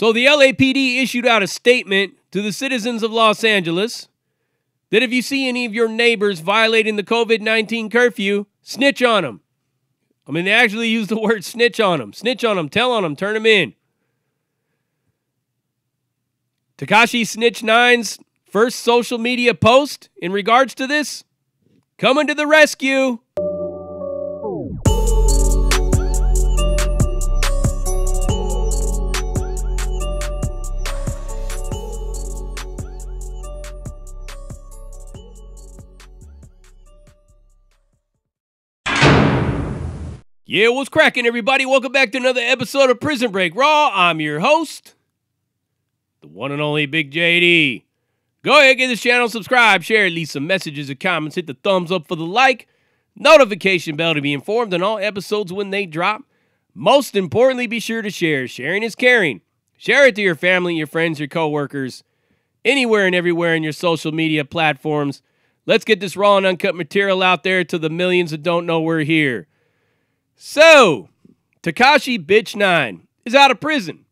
So the LAPD issued out a statement to the citizens of Los Angeles that if you see any of your neighbors violating the COVID-19 curfew, snitch on them. I mean, they actually use the word snitch on them. Snitch on them, tell on them, turn them in. Tekashi Snitch 9's first social media post in regards to this, coming to the rescue. Yeah, what's cracking, everybody? Welcome back to another episode of Prison Break Raw. I'm your host, the one and only Big JD. Go ahead, give this channel, subscribe, share, leave some messages or comments, hit the thumbs up for the like, notification bell to be informed on all episodes when they drop. Most importantly, be sure to share. Sharing is caring. Share it to your family, your friends, your coworkers, anywhere and everywhere in your social media platforms. Let's get this raw and uncut material out there to the millions that don't know we're here. So, Tekashi Bitch 9 is out of prison.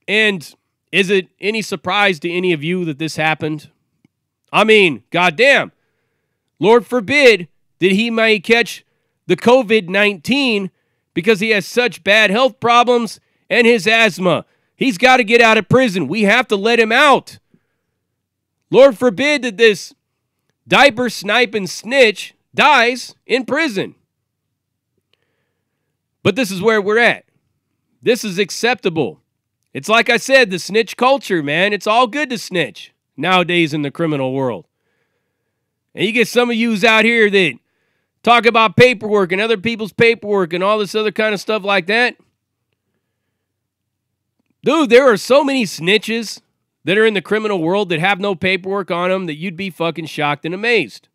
And is it any surprise to any of you that this happened? I mean, goddamn. Lord forbid that he may catch the COVID-19 because he has such bad health problems and his asthma. He's got to get out of prison. We have to let him out. Lord forbid that this diaper sniping snitch dies in prison. But this is where we're at. This is acceptable. It's like I said, the snitch culture, man. It's all good to snitch nowadays in the criminal world. And you get some of yous out here that talk about paperwork and other people's paperwork and all this other kind of stuff like that. Dude, there are so many snitches that are in the criminal world that have no paperwork on them that you'd be fucking shocked and amazed.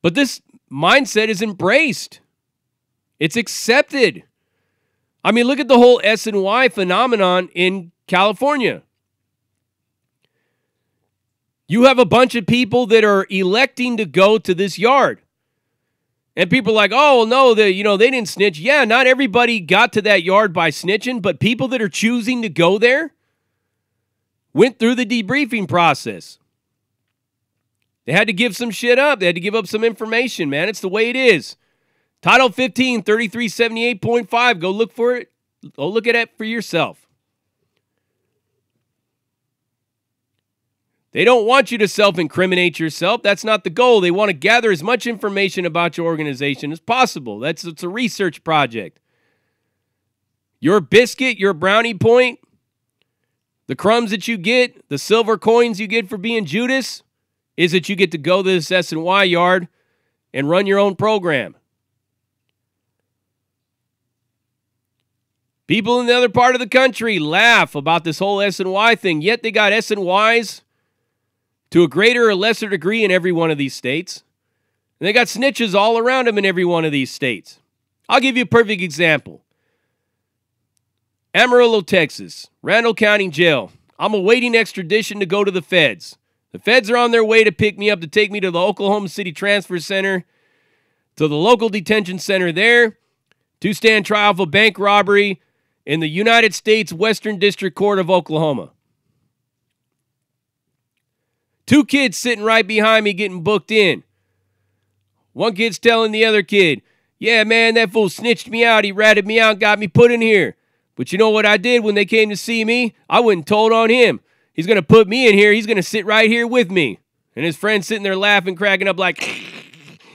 But this mindset is embraced. It's accepted. I mean, look at the whole S&Y phenomenon in California. You have a bunch of people that are electing to go to this yard. And people are like, oh, no, they didn't snitch. Yeah, not everybody got to that yard by snitching, but people that are choosing to go there went through the debriefing process. They had to give some shit up. They had to give up some information, man. It's the way it is. Title 15, 3378.5. Go look for it. Go look at it for yourself. They don't want you to self-incriminate yourself. That's not the goal. They want to gather as much information about your organization as possible. It's a research project. Your biscuit, your brownie point, the crumbs that you get, the silver coins you get for being Judas, is that you get to go to this S&Y yard and run your own program. People in the other part of the country laugh about this whole S&Y thing, yet they got S&Ys to a greater or lesser degree in every one of these states. And they got snitches all around them in every one of these states. I'll give you a perfect example. Amarillo, Texas, Randall County Jail. I'm awaiting extradition to go to the feds. The feds are on their way to pick me up to take me to the Oklahoma City Transfer Center, to the local detention center there, to stand trial for bank robbery in the United States Western District Court of Oklahoma. 2 kids sitting right behind me getting booked in. One kid's telling the other kid, yeah, man, that fool snitched me out. He ratted me out and got me put in here. But you know what I did when they came to see me? I went and told on him. He's going to put me in here. He's going to sit right here with me. And his friend's sitting there laughing, cracking up like,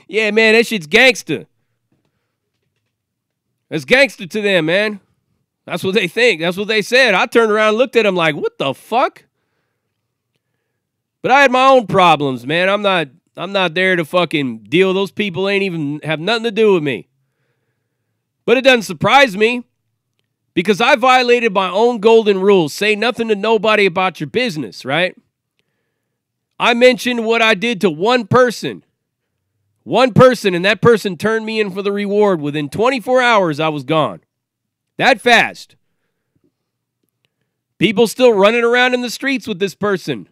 yeah, man, that shit's gangster. That's gangster to them, man. That's what they think. That's what they said. I turned around and looked at him like, what the fuck? But I had my own problems, man. I'm not there to fucking deal. Those people ain't even have nothing to do with me. But it doesn't surprise me because I violated my own golden rules. Say nothing to nobody about your business, right? I mentioned what I did to one person. One person, and that person turned me in for the reward. Within 24 hours, I was gone. That fast. People still running around in the streets with this person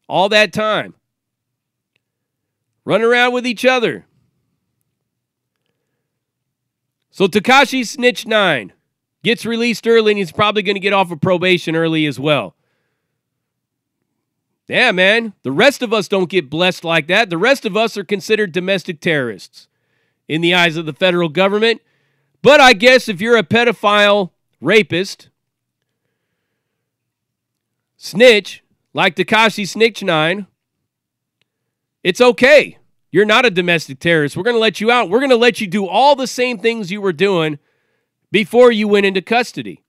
all that time. Running around with each other. So Tekashi Snitch 9 Gets released early, and he's probably going to get off of probation early as well. Yeah, man. The rest of us don't get blessed like that. The rest of us are considered domestic terrorists in the eyes of the federal government. But I guess if you're a pedophile rapist, snitch, like Tekashi Snitch 9, it's okay. You're not a domestic terrorist. We're going to let you out. We're going to let you do all the same things you were doing before you went into custody.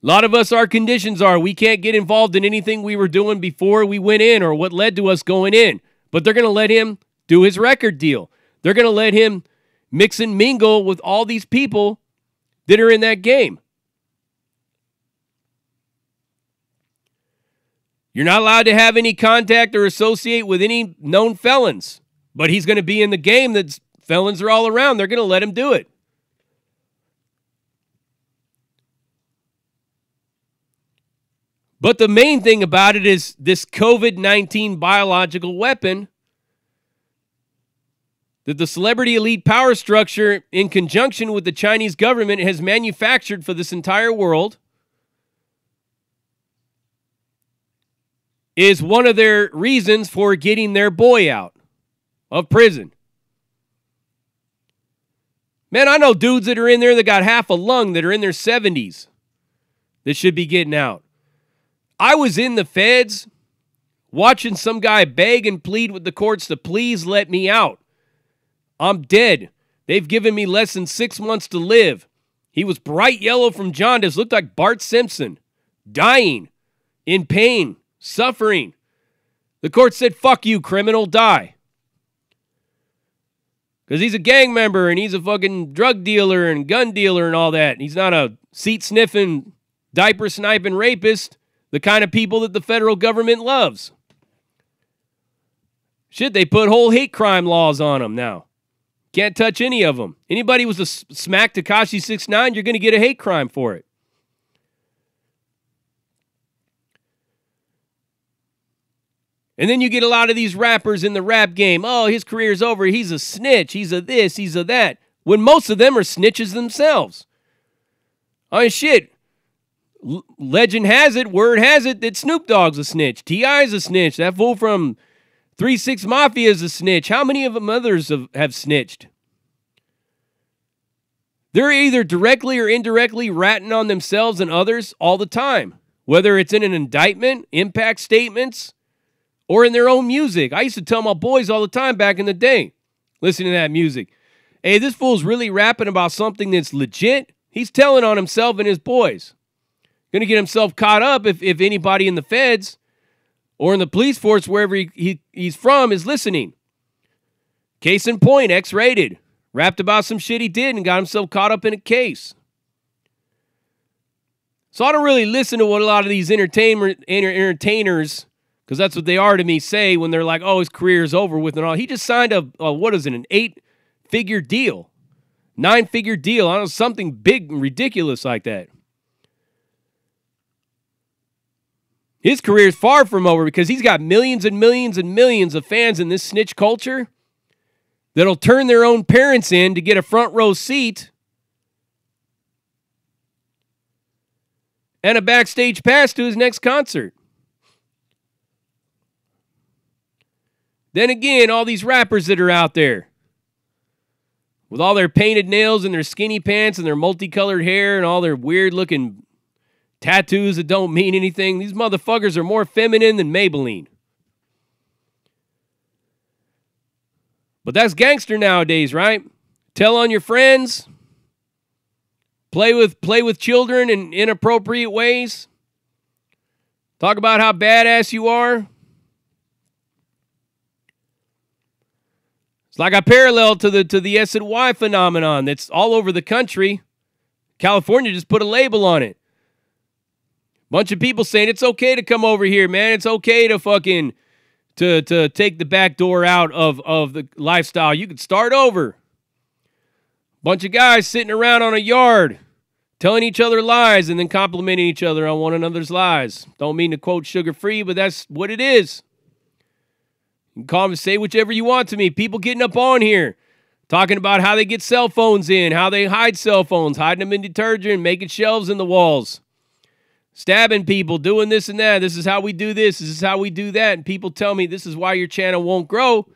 A lot of us, our conditions are we can't get involved in anything we were doing before we went in or what led to us going in. But they're going to let him do his record deal. They're going to let him mix and mingle with all these people that are in that game. You're not allowed to have any contact or associate with any known felons. But he's going to be in the game that felons are all around. They're going to let him do it. But the main thing about it is this COVID-19 biological weapon that the celebrity elite power structure, in conjunction with the Chinese government, has manufactured for this entire world, is one of their reasons for getting their boy out of prison. Man, I know dudes that are in there that got half a lung that are in their 70s that should be getting out. I was in the feds watching some guy beg and plead with the courts to please let me out. I'm dead. They've given me less than 6 months to live. He was bright yellow from jaundice, looked like Bart Simpson, dying, in pain, suffering. The court said, fuck you, criminal, die. Because he's a gang member and he's a fucking drug dealer and gun dealer and all that. He's not a seat-sniffing, diaper-sniping rapist, the kind of people that the federal government loves. Shit, they put whole hate crime laws on them now. Can't touch any of them. Anybody was to smack Tekashi 6ix9ine, you're going to get a hate crime for it. And then you get a lot of these rappers in the rap game. Oh, his career's over. He's a snitch. He's a this. He's a that. When most of them are snitches themselves. I mean, shit. Legend has it, word has it, that Snoop Dogg's a snitch. T.I.'s a snitch. That fool from 3 6 Mafia is a snitch. How many of them others have snitched? They're either directly or indirectly ratting on themselves and others all the time. Whether it's in an indictment, impact statements, or in their own music. I used to tell my boys all the time back in the day, listening to that music, hey, this fool's really rapping about something that's legit. He's telling on himself and his boys. Going to get himself caught up if anybody in the feds or in the police force, wherever he's from, is listening. Case in point, X-Rated. Rapped about some shit he did and got himself caught up in a case. So I don't really listen to what a lot of these entertainers, because that's what they are to me, say when they're like, oh, his career's over with and all. He just signed an 8-figure deal. 9-figure deal. I don't know, something big and ridiculous like that. His career is far from over because he's got millions and millions and millions of fans in this snitch culture that'll turn their own parents in to get a front row seat and a backstage pass to his next concert. Then again, all these rappers that are out there with all their painted nails and their skinny pants and their multicolored hair and all their weird-looking tattoos that don't mean anything. These motherfuckers are more feminine than Maybelline. But that's gangster nowadays, right? Tell on your friends. Play with children in inappropriate ways. Talk about how badass you are. It's like a parallel to the S and Y phenomenon that's all over the country. California just put a label on it. Bunch of people saying it's okay to come over here, man. It's okay to fucking to take the back door out of the lifestyle. You could start over. Bunch of guys sitting around on a yard telling each other lies and then complimenting each other on one another's lies. Don't mean to quote Sugar Free, but that's what it is. You can call me, say whichever you want to me. People getting up on here talking about how they get cell phones in, how they hide cell phones, hiding them in detergent, making shelves in the walls, stabbing people, doing this and that. This is how we do this. This is how we do that. And people tell me this is why your channel won't grow,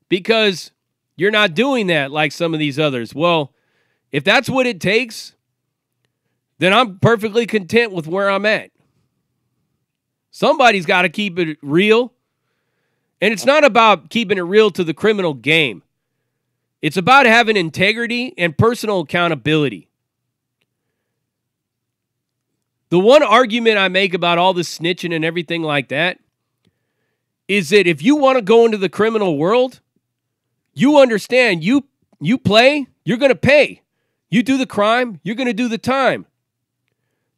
because you're not doing that like some of these others. Well, if that's what it takes, then I'm perfectly content with where I'm at. Somebody's got to keep it real. And it's not about keeping it real to the criminal game. It's about having integrity and personal accountability. The one argument I make about all this snitching and everything like that is that if you want to go into the criminal world, you understand you play, you're going to pay. You do the crime, you're going to do the time.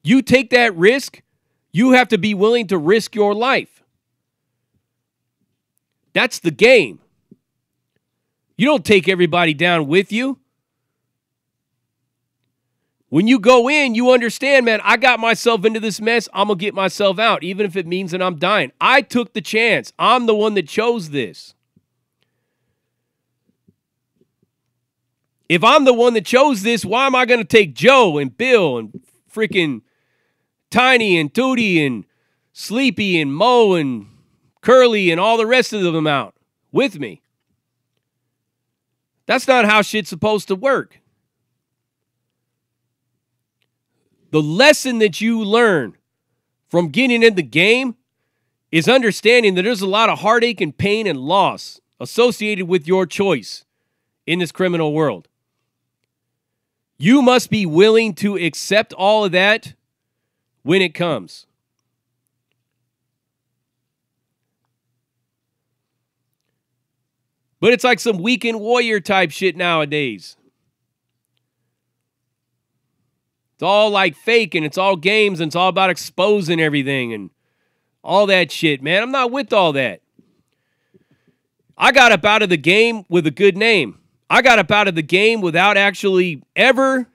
You take that risk, you have to be willing to risk your life. That's the game. You don't take everybody down with you. When you go in, you understand, man, I got myself into this mess. I'm going to get myself out, even if it means that I'm dying. I took the chance. I'm the one that chose this. If I'm the one that chose this, why am I going to take Joe and Bill and freaking Tiny and Tootie and Sleepy and Mo and Curly and all the rest of them out with me? That's not how shit's supposed to work. The lesson that you learn from getting in the game is understanding that there's a lot of heartache and pain and loss associated with your choice in this criminal world. You must be willing to accept all of that when it comes. But it's like some weekend warrior type shit nowadays. It's all like fake and it's all games and it's all about exposing everything and all that shit, man. I'm not with all that. I got up out of the game with a good name. I got up out of the game without actually ever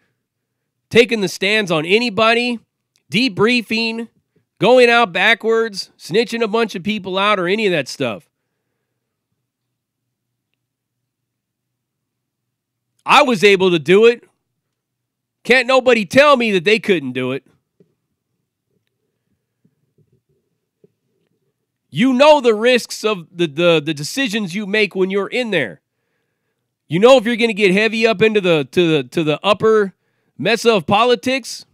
taking the stands on anybody, debriefing, going out backwards, snitching a bunch of people out, or any of that stuff. I was able to do it. Can't nobody tell me that they couldn't do it. You know the risks of the decisions you make when you're in there. You know if you're going to get heavy up into the upper mesa of politics,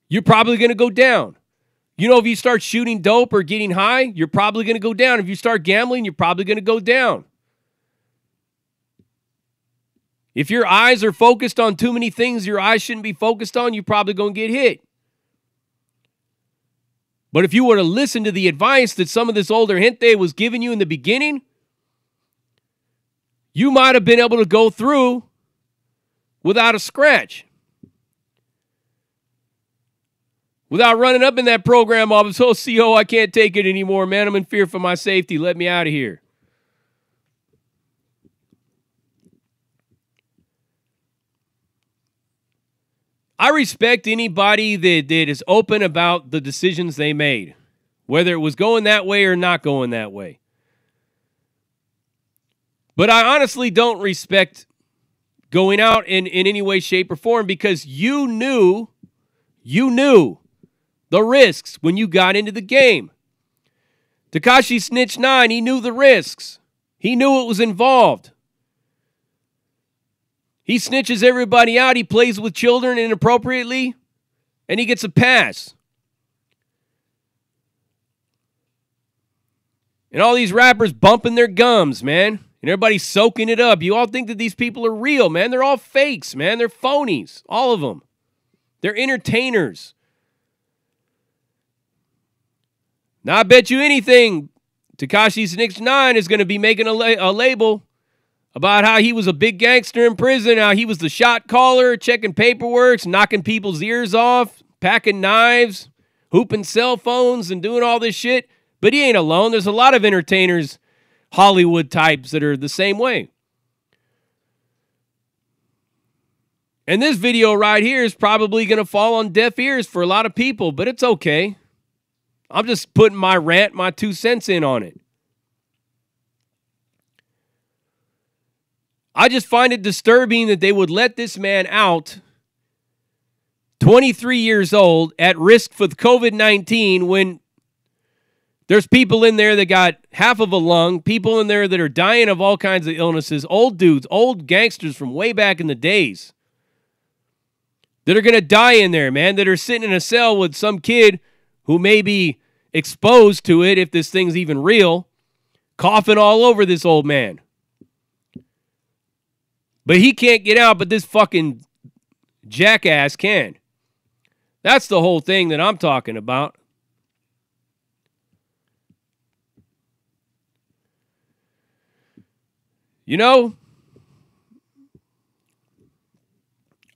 you're probably going to go down. You know if you start shooting dope or getting high, you're probably going to go down. If you start gambling, you're probably going to go down. If your eyes are focused on too many things your eyes shouldn't be focused on, you're probably going to get hit. But if you were to listen to the advice that some of this older gente was giving you in the beginning, you might have been able to go through without a scratch. Without running up in that program office, oh, CO, I can't take it anymore, man. I'm in fear for my safety. Let me out of here. I respect anybody that is open about the decisions they made, whether it was going that way or not going that way. But I honestly don't respect going out in any way, shape, or form because you knew the risks when you got into the game. Tekashi Snitch 9, he knew the risks. He knew what was involved. He snitches everybody out. He plays with children inappropriately, and he gets a pass. And all these rappers bumping their gums, man. And everybody's soaking it up. You all think that these people are real, man. They're all fakes, man. They're phonies, all of them. They're entertainers. Now, I bet you anything, Tekashi Snitch 9 is going to be making a label about how he was a big gangster in prison, how he was the shot caller, checking paperwork, knocking people's ears off, packing knives, hooping cell phones, and doing all this shit. But he ain't alone. There's a lot of entertainers, Hollywood types, that are the same way. And this video right here is probably going to fall on deaf ears for a lot of people, but it's okay. I'm just putting my rant, my 2 cents in on it. I just find it disturbing that they would let this man out, 23 years old, at risk for COVID-19 when there's people in there that got half of a lung, people in there that are dying of all kinds of illnesses, old dudes, old gangsters from way back in the days that are going to die in there, man, that are sitting in a cell with some kid who may be exposed to it, if this thing's even real, coughing all over this old man. But he can't get out, but this fucking jackass can. That's the whole thing that I'm talking about. You know,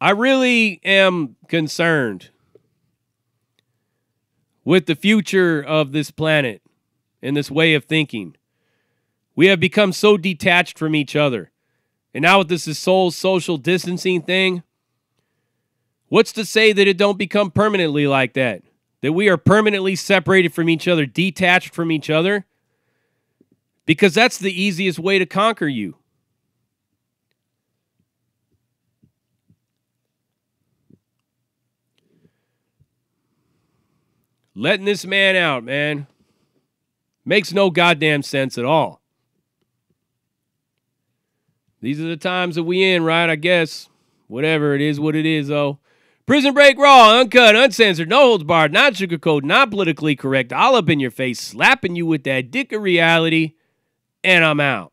I really am concerned with the future of this planet and this way of thinking. We have become so detached from each other. And now with this whole social distancing thing, what's to say that it don't become permanently like that? That we are permanently separated from each other, detached from each other? Because that's the easiest way to conquer you. Letting this man out, man, makes no goddamn sense at all. These are the times that we in, right? I guess. Whatever it is, what it is, though. Prison Break Raw, uncut, uncensored, no holds barred, not sugarcoat, not politically correct, all up in your face, slapping you with that dick of reality, and I'm out.